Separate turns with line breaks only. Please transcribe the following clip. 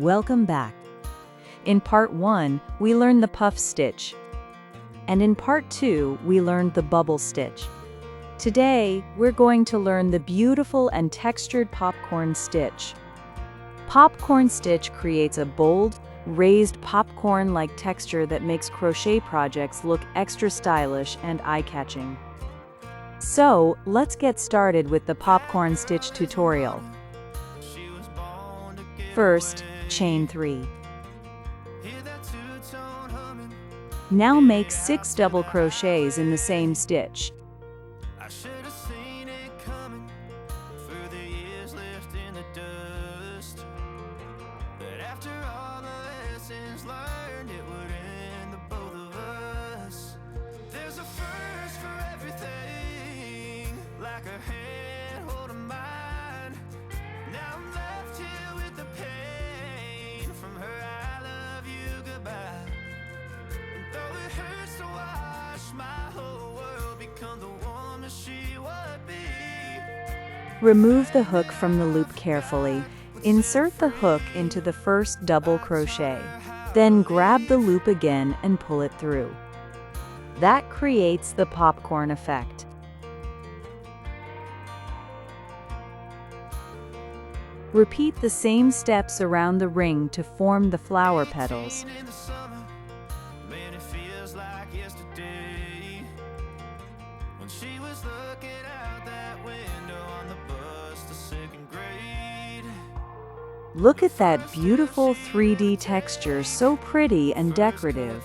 Welcome back. In part 1, we learned the puff stitch. And in part 2, we learned the bubble stitch. Today, we're going to learn the beautiful and textured popcorn stitch. Popcorn stitch creates a bold, raised popcorn-like texture that makes crochet projects look extra stylish and eye-catching. So, let's get started with the popcorn stitch tutorial. First, chain 3. Now make 6 double crochets in the same stitch. Remove the hook from the loop carefully. Insert the hook into the first double crochet. Then grab the loop again and pull it through. That creates the popcorn effect. Repeat the same steps around the ring to form the flower petals. Look at that beautiful 3D texture, so pretty and decorative.